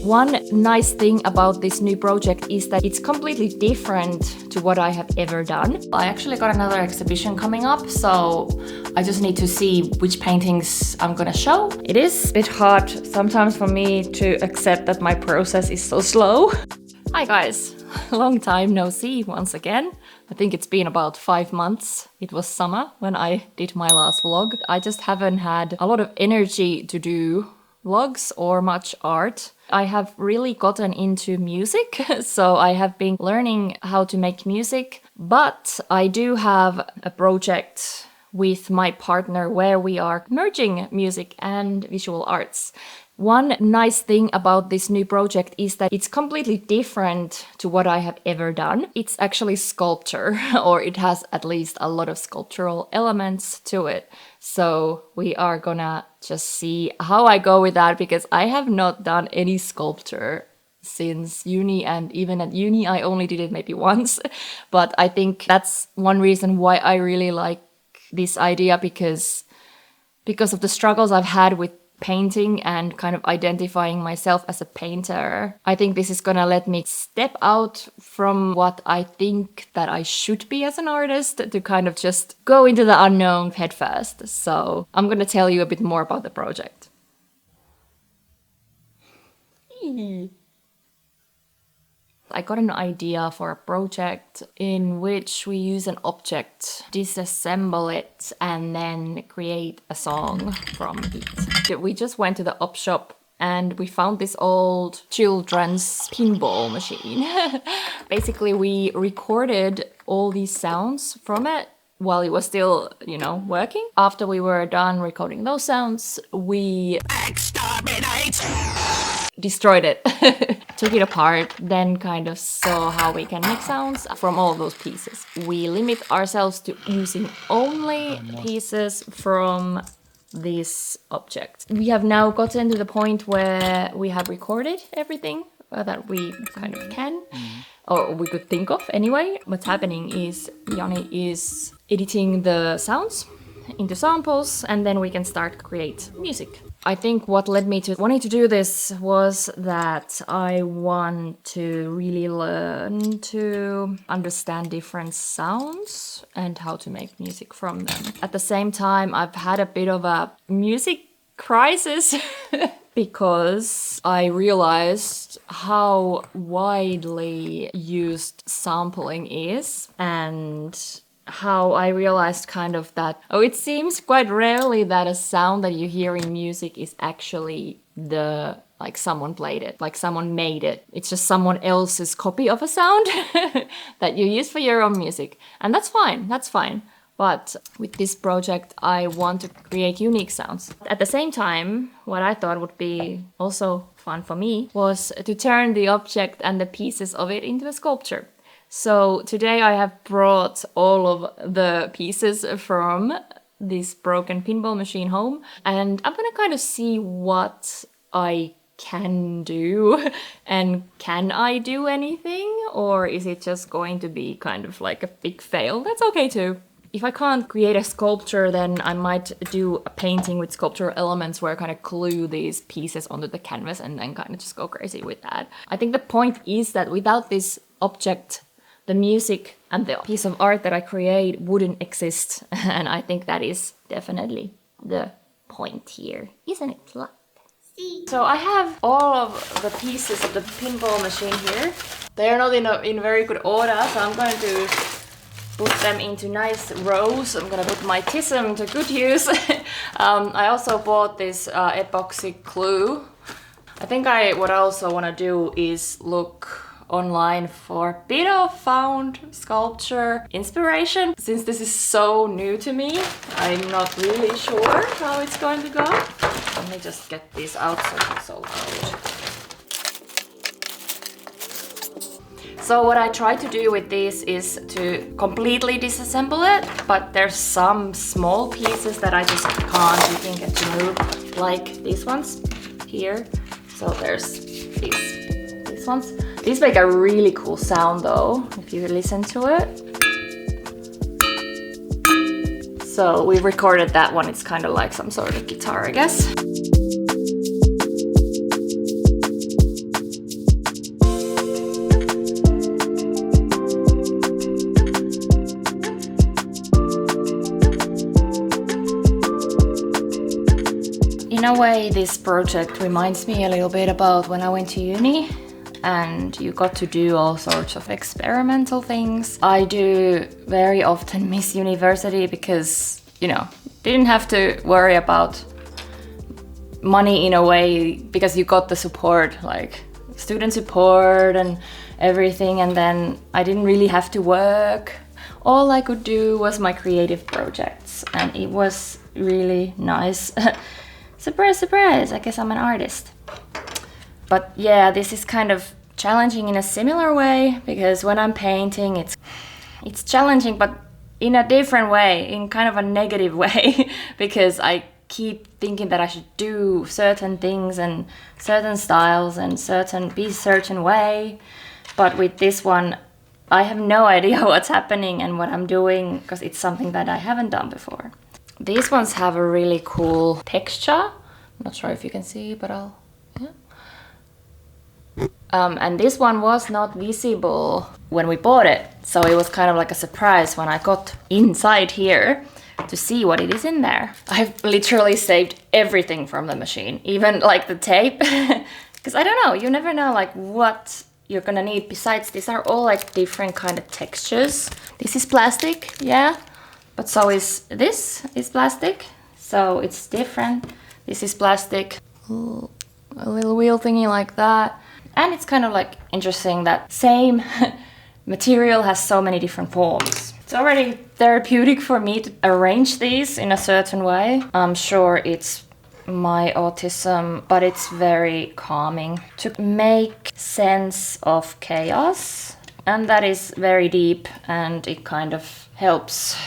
One nice thing about this new project is that it's completely different to what I have ever done. I actually got another exhibition coming up, so I just need to see which paintings I'm gonna show. It is a bit hard sometimes for me to accept that my process is so slow. Hi guys, long time no see once again. I think it's been about 5 months. It was summer when I did my last vlog. I just haven't had a lot of energy to do vlogs or much art. I have really gotten into music, so I have been learning how to make music, but I do have a project with my partner where we are merging music and visual arts. One nice thing about this new project is that it's completely different to what I have ever done. It's actually sculpture, or it has at least a lot of sculptural elements to it. So we are gonna just see how I go with that, because I have not done any sculpture since uni, and even at uni I only did it maybe once. But I think that's one reason why I really like this idea, because of the struggles I've had with painting and kind of identifying myself as a painter. I think this is gonna let me step out from what I think that I should be as an artist to kind of just go into the unknown head first. So I'm gonna tell you a bit more about the project. I got an idea for a project in which we use an object, disassemble it, and then create a song from it. We just went to the op shop and we found this old children's pinball machine. Basically, we recorded all these sounds from it while it was still, you know, working. After we were done recording those sounds, we destroyed it. Took it apart, then kind of saw how we can make sounds from all of those pieces. We limit ourselves to using only pieces from this object. We have now gotten to the point where we have recorded everything that we kind of can, or we could think of anyway. What's happening is Jani is editing the sounds into samples, and then we can start create music. I think what led me to wanting to do this was that I want to really learn to understand different sounds and how to make music from them. At the same time, I've had a bit of a music crisis because I realized how widely used sampling is, and how I realized kind of that, it seems quite rarely that a sound that you hear in music is actually like someone played it, like someone made it. It's just someone else's copy of a sound that you use for your own music. And that's fine. But with this project, I want to create unique sounds. At the same time, what I thought would be also fun for me was to turn the object and the pieces of it into a sculpture. So today I have brought all of the pieces from this broken pinball machine home, and I'm gonna kind of see what I can do. And can I do anything, or is it just going to be kind of like a big fail? That's okay too. If I can't create a sculpture, then I might do a painting with sculptural elements where I kind of glue these pieces onto the canvas and then kind of just go crazy with that. I think the point is that without this object, the music and the piece of art that I create wouldn't exist. And I think that is definitely the point here, isn't it? So I have all of the pieces of the pinball machine here. They're not in very good order, so I'm going to put them into nice rows. I'm gonna put my tism to good use. I also bought this epoxy glue. I think what I also want to do is look online for a bit of found sculpture inspiration. Since this is so new to me, I'm not really sure how it's going to go. Let me just get this out so it's so loud. So what I try to do with this is to completely disassemble it, but there's some small pieces that I just can't get to move, like these ones here. So there's these ones. These make a really cool sound though, if you listen to it. So we recorded that one. It's kind of like some sort of guitar, I guess. In a way, this project reminds me a little bit about when I went to uni and you got to do all sorts of experimental things. I do very often miss university because, you know, didn't have to worry about money in a way because you got the support, like student support and everything, and then I didn't really have to work. All I could do was my creative projects and it was really nice. Surprise, surprise, I guess I'm an artist. But yeah, this is kind of challenging in a similar way because when I'm painting, it's challenging, but in a different way, in kind of a negative way, because I keep thinking that I should do certain things and certain styles and be a certain way. But with this one, I have no idea what's happening and what I'm doing because it's something that I haven't done before. These ones have a really cool texture. I'm not sure if you can see, but yeah. And this one was not visible when we bought it. So it was kind of like a surprise when I got inside here to see what it is in there. I've literally saved everything from the machine, even like the tape. Because I don't know, you never know like what you're gonna need. Besides, these are all like different kind of textures. This is plastic, yeah. But so is this is plastic. So it's different. This is plastic. Ooh, a little wheel thingy like that. And it's kind of like interesting that same material has so many different forms. It's already therapeutic for me to arrange these in a certain way. I'm sure it's my autism, but it's very calming to make sense of chaos. And that is very deep and it kind of helps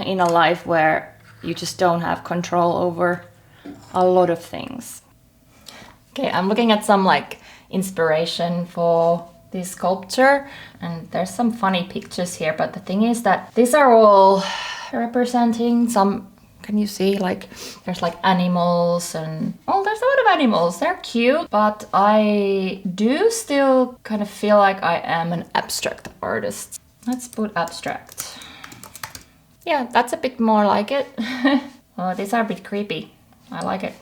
in a life where you just don't have control over a lot of things. Okay, I'm looking at some like inspiration for this sculpture and there's some funny pictures here, but the thing is that these are all representing some, can you see, like there's like animals and oh, there's a lot of animals, they're cute, but I do still kind of feel like I am an abstract artist. Let's put abstract. Yeah, that's a bit more like it. Oh, these are a bit creepy. I like it.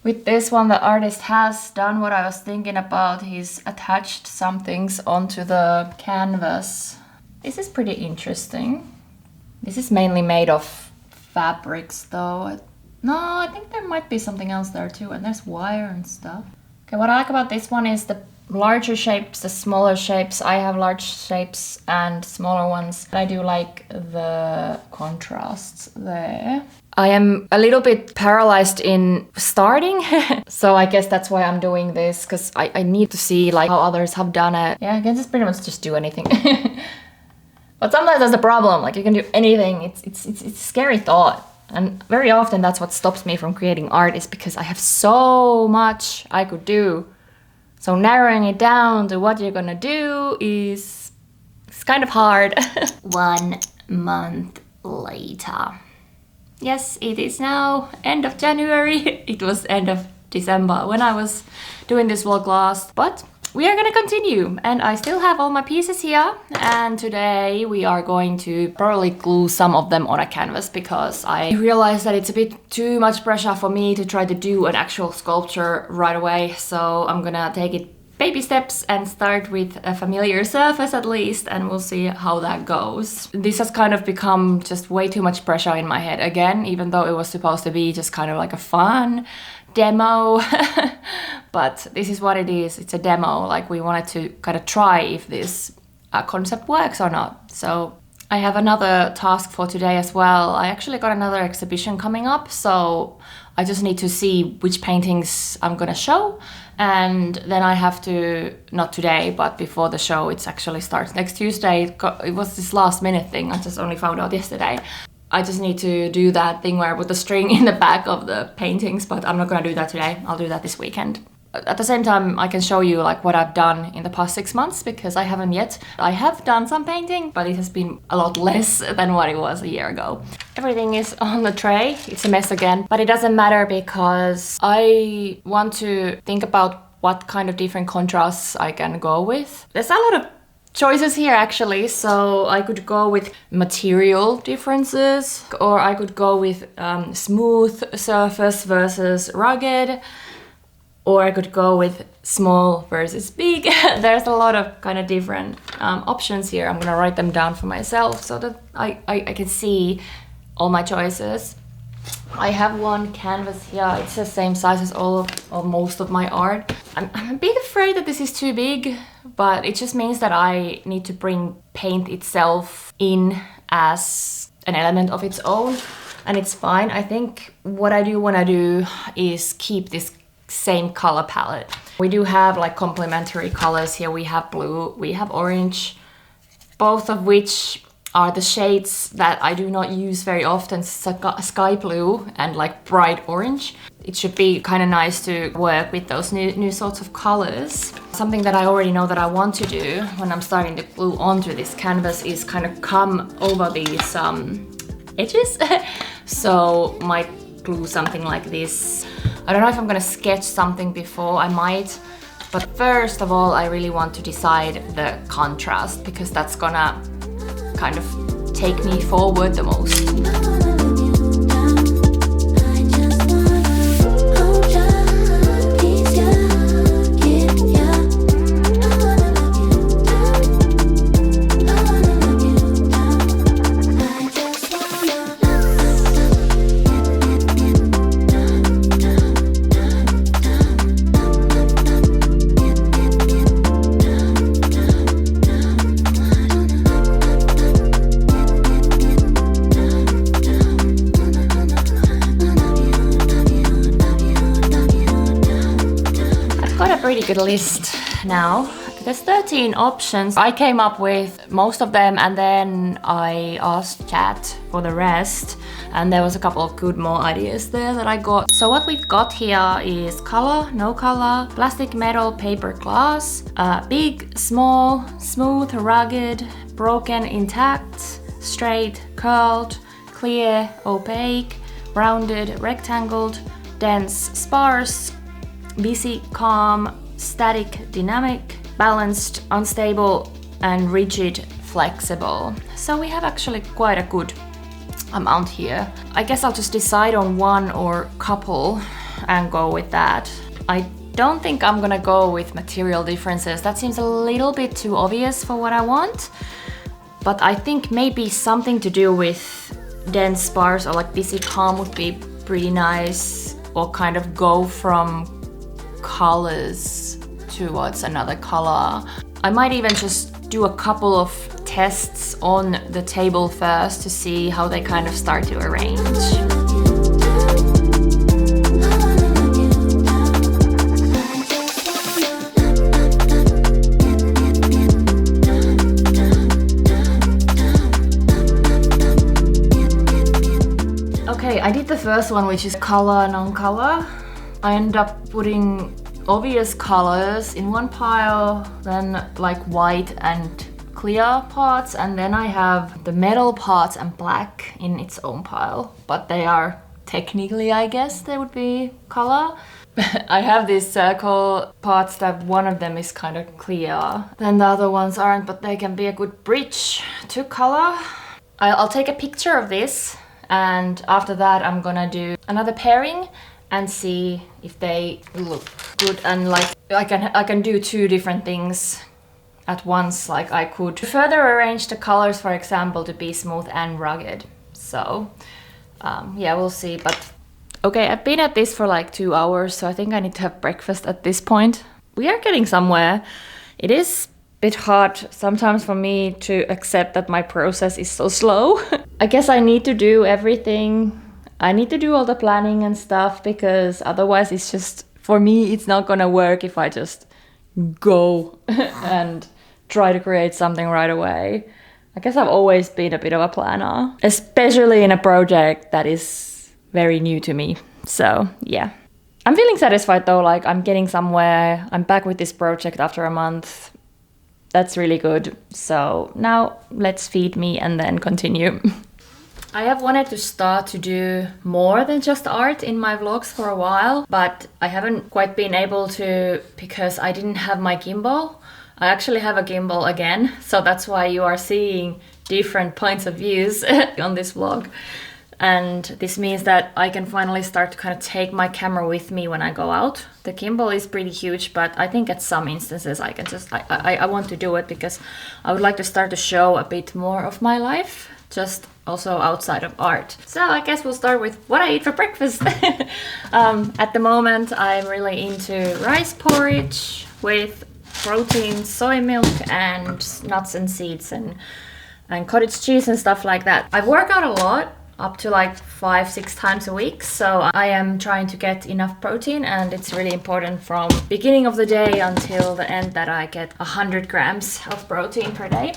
With this one, the artist has done what I was thinking about. He's attached some things onto the canvas. This is pretty interesting. This is mainly made of fabrics though. No, I think there might be something else there too. And there's wire and stuff. Okay, what I like about this one is the larger shapes, the smaller shapes. I have large shapes and smaller ones. I do like the contrasts there. I am a little bit paralyzed in starting, so I guess that's why I'm doing this, because I need to see like how others have done it. Yeah, I can just pretty much just do anything. But sometimes that's the problem, like you can do anything. It's a scary thought. And very often that's what stops me from creating art, is because I have so much I could do. So narrowing it down to what you're gonna do it's kind of hard. 1 month later. Yes, it is now end of January. It was end of December when I was doing this vlog last, but we are gonna continue and I still have all my pieces here, and today we are going to probably glue some of them on a canvas because I realized that it's a bit too much pressure for me to try to do an actual sculpture right away, so I'm gonna take it baby steps and start with a familiar surface at least, and we'll see how that goes. This has kind of become just way too much pressure in my head again, even though it was supposed to be just kind of like a fun demo. But this is what it is, it's a demo. Like we wanted to kind of try if this concept works or not. So I have another task for today as well. I actually got another exhibition coming up, so I just need to see which paintings I'm gonna show, and then I have to, not today, but before the show, it actually starts next Tuesday. It was this last minute thing, I just only found out yesterday. I just need to do that thing where I put the string in the back of the paintings, but I'm not gonna do that today, I'll do that this weekend. At the same time, I can show you like what I've done in the past 6 months, because I haven't yet. I have done some painting, but it has been a lot less than what it was a year ago. Everything is on the tray. It's a mess again, but it doesn't matter because I want to think about what kind of different contrasts I can go with. There's a lot of choices here actually. So I could go with material differences, or I could go with smooth surface versus rugged, or I could go with small versus big. There's a lot of kind of different options here. I'm gonna write them down for myself so that I can see all my choices. I have one canvas here. It's the same size as all or most of my art. I'm a bit afraid that this is too big, but it just means that I need to bring paint itself in as an element of its own, and it's fine. I think what I do want to do is keep this same color palette. We do have like complementary colors here. We have blue, we have orange, both of which are the shades that I do not use very often, sky blue and like bright orange. It should be kind of nice to work with those new sorts of colors. Something that I already know that I want to do when I'm starting to glue onto this canvas is kind of come over these edges. So might glue something like this. I don't know if I'm gonna sketch something before, I might. But first of all, I really want to decide the contrast, because that's gonna kind of take me forward the most. Pretty good list now. There's 13 options. I came up with most of them, and then I asked chat for the rest, and there was a couple of good more ideas there that I got. So what we've got here is color, no color, plastic, metal, paper, glass, big, small, smooth, rugged, broken, intact, straight, curled, clear, opaque, rounded, rectangled, dense, sparse, busy, calm, static, dynamic, balanced, unstable, and rigid, flexible. So we have actually quite a good amount here. I guess I'll just decide on one or couple and go with that. I don't think I'm gonna go with material differences. That seems a little bit too obvious for what I want. But I think maybe something to do with dense, sparse, or like busy, calm would be pretty nice. Or kind of go from colors towards another color. I might even just do a couple of tests on the table first to see how they kind of start to arrange. Okay, I did the first one, which is color, non-color. I end up putting obvious colors in one pile, then like white and clear parts, and then I have the metal parts and black in its own pile. But they are technically, I guess, they would be color. I have these circle parts that one of them is kind of clear, then the other ones aren't, but they can be a good bridge to color. I'll take a picture of this, and after that I'm gonna do another pairing and see if they look good, and like I can do two different things at once. Like I could further arrange the colors, for example, to be smooth and rugged. So yeah, we'll see. But okay, I've been at this for like 2 hours, so I think I need to have breakfast at this point. We are getting somewhere. It is a bit hard sometimes for me to accept that my process is so slow. I guess I need to do everything. I need to do all the planning and stuff, because otherwise it's just, for me, it's not gonna work if I just go and try to create something right away. I guess I've always been a bit of a planner, especially in a project that is very new to me. So yeah, I'm feeling satisfied though, like I'm getting somewhere. I'm back with this project after a month. That's really good. So now let's feed me and then continue. I have wanted to start to do more than just art in my vlogs for a while, but I haven't quite been able to because I didn't have my gimbal. I actually have a gimbal again, so that's why you are seeing different points of views on this vlog. And this means that I can finally start to kind of take my camera with me when I go out. The gimbal is pretty huge, but I think at some instances I can just, I want to do it because I would like to start to show a bit more of my life, just also outside of art. So I guess we'll start with what I eat for breakfast. At the moment I'm really into rice porridge with protein, soy milk and nuts and seeds and cottage cheese and stuff like that. I work out a lot, up to like 5-6 times a week, so I am trying to get enough protein, and it's really important from beginning of the day until the end that I get 100 grams of protein per day,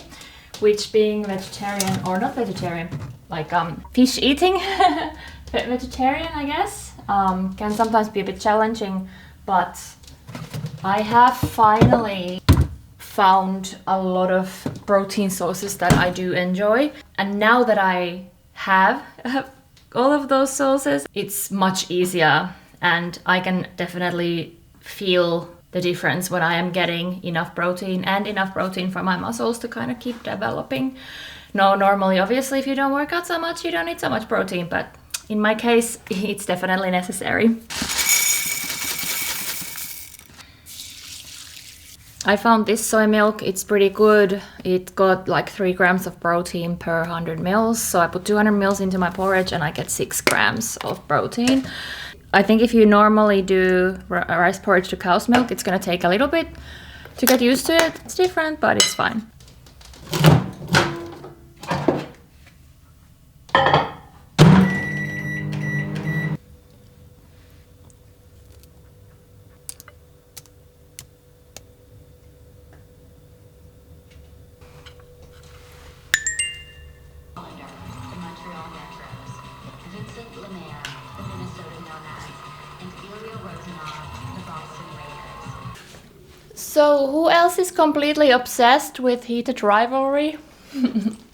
which, being vegetarian, or not vegetarian, like fish eating vegetarian, I guess, can sometimes be a bit challenging, but I have finally found a lot of protein sources that I do enjoy, and now that I have all of those sources, it's much easier, and I can definitely feel the difference when I am getting enough protein and enough protein for my muscles to kind of keep developing. No, normally obviously if you don't work out so much you don't need so much protein, but in my case it's definitely necessary. I found this soy milk, it's pretty good. It got like 3 grams of protein per 100 mils. So I put 200 mils into my porridge and I get 6 grams of protein. I think if you normally do rice porridge to cow's milk, it's gonna take a little bit to get used to it. It's different, but it's fine. So who else is completely obsessed with Heated Rivalry?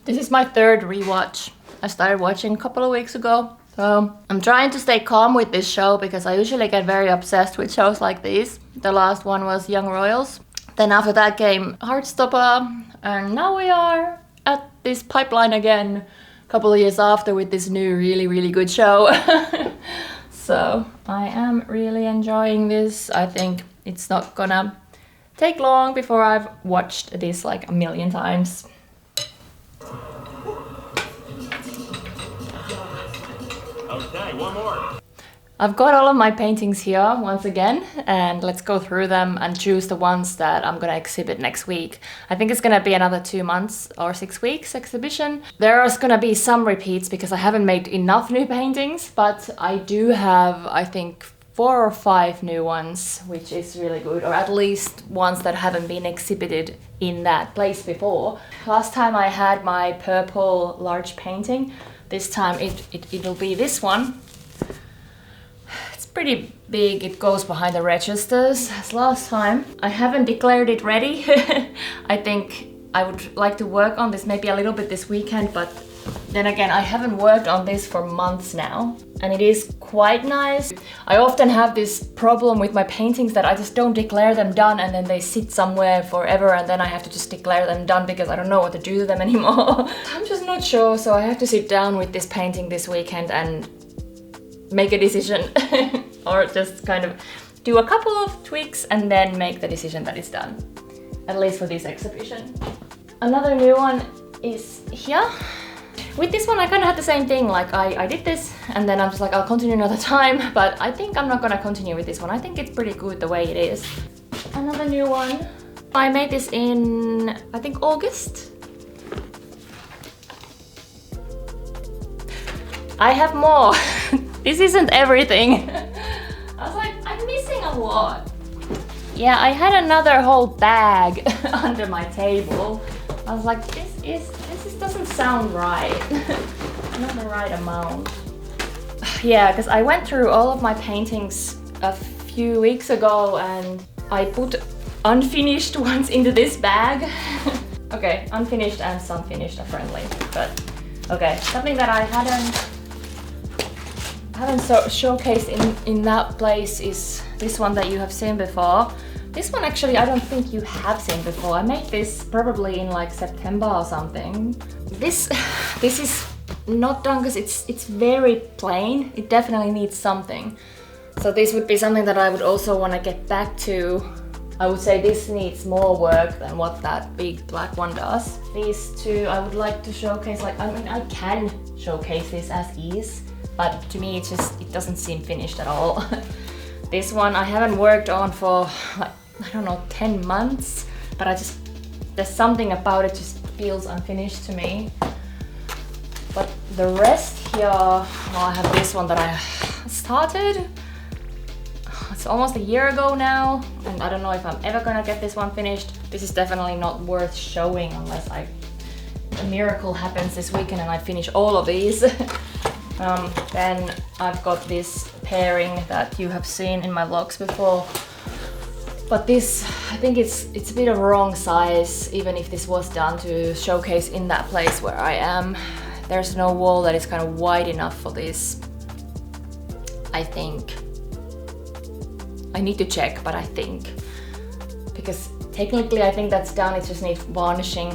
This is my 3rd rewatch. I started watching a couple of weeks ago. So I'm trying to stay calm with this show because I usually get very obsessed with shows like these. The last one was Young Royals. Then after that came Heartstopper, and now we are at this pipeline again a couple of years after with this new really good show. So I am really enjoying this. I think it's not gonna take long before I've watched this like a million times. Okay, one more. I've got all of my paintings here once again, and let's go through them and choose the ones that I'm gonna exhibit next week. I think it's gonna be another 2 months or 6 weeks exhibition. There's gonna be some repeats because I haven't made enough new paintings, but I do have, I think, 4 or 5 new ones, which is really good, or at least ones that haven't been exhibited in that place before. Last time I had my purple large painting. This time it'll be this one. It's pretty big, it goes behind the registers as last time. I haven't declared it ready. I think I would like to work on this maybe a little bit this weekend, but then again, I haven't worked on this for months now, and it is quite nice. I often have this problem with my paintings that I just don't declare them done, and then they sit somewhere forever, and then I have to just declare them done because I don't know what to do with them anymore. I'm just not sure, so I have to sit down with this painting this weekend and make a decision. Or just kind of do a couple of tweaks and then make the decision that it's done. At least for this exhibition. Another new one is here. With this one I kind of had the same thing, like I did this and then I'm just like I'll continue another time, but I think I'm not gonna continue with this one. I think it's pretty good the way it is. Another new one. I made this in, I think, August. I have more. This isn't everything. I was like, I'm missing a lot. Yeah, I had another whole bag under my table. I was like, this doesn't sound right. Not the right amount. Yeah, because I went through all of my paintings a few weeks ago and I put unfinished ones into this bag. Okay, unfinished and some finished are friendly, but okay. Something that I haven't showcased in that place is this one that you have seen before. This one actually I don't think you have seen before. I made this probably in like September or something. This is not done because it's very plain. It definitely needs something. So this would be something that I would also want to get back to. I would say this needs more work than what that big black one does. These two I would like to showcase, like, I mean, I can showcase this as is, but to me it doesn't seem finished at all. This one I haven't worked on for like, I don't know, 10 months, but there's something about it just feels unfinished to me. But the rest here, well, I have this one that I started. It's almost a year ago now, and I don't know if I'm ever gonna get this one finished. This is definitely not worth showing unless a miracle happens this weekend and I finish all of these. Then I've got this pairing that you have seen in my vlogs before. But this, I think it's a bit of wrong size, even if this was done to showcase in that place where I am. There's no wall that is kind of wide enough for this, I think. I need to check, but I think. Because technically I think that's done, it just needs varnishing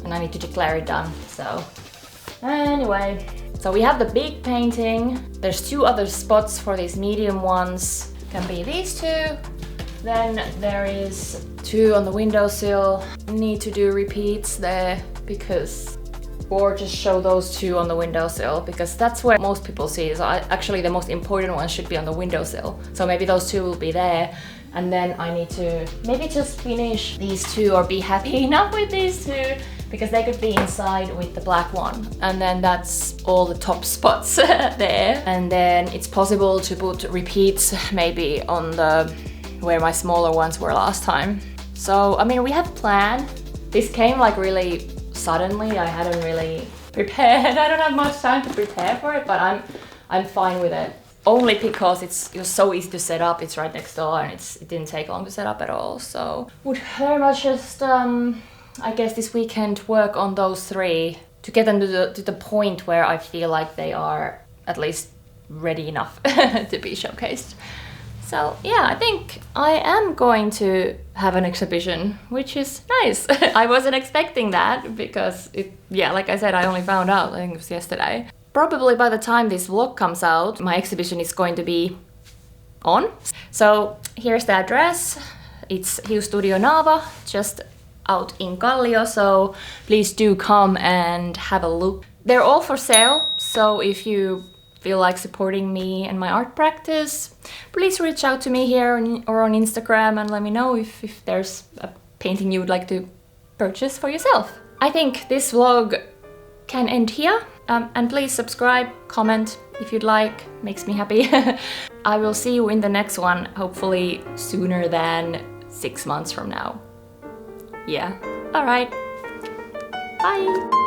and I need to declare it done, so. Anyway, so we have the big painting. There's two other spots for these medium ones. Can be these two. Then there is two on the windowsill. Need to do repeats there because, or just show those two on the windowsill because that's where most people see. So actually the most important one should be on the windowsill. So maybe those two will be there. And then I need to maybe just finish these two or be happy enough with these two because they could be inside with the black one. And then that's all the top spots there. And then it's possible to put repeats maybe on the where my smaller ones were last time. So, I mean, we have a plan. This came like really suddenly. I hadn't really prepared. I don't have much time to prepare for it, but I'm fine with it. Only because it was so easy to set up. It's right next door and it didn't take long to set up at all. So, would very much just, I guess this weekend work on those three to get them to the point where I feel like they are at least ready enough to be showcased. So yeah, I think I am going to have an exhibition, which is nice. I wasn't expecting that because like I said, I only found out, I think it was yesterday. Probably by the time this vlog comes out, my exhibition is going to be on. So here's the address. It's 𝕤𝕠𝕔𝕚𝕒, just out in Kallio, so please do come and have a look. They're all for sale, so if you feel like supporting me and my art practice, please reach out to me here or on Instagram and let me know if there's a painting you would like to purchase for yourself. I think this vlog can end here, and please subscribe, comment if you'd like, makes me happy. I will see you in the next one, hopefully sooner than 6 months from now. Yeah, alright, bye!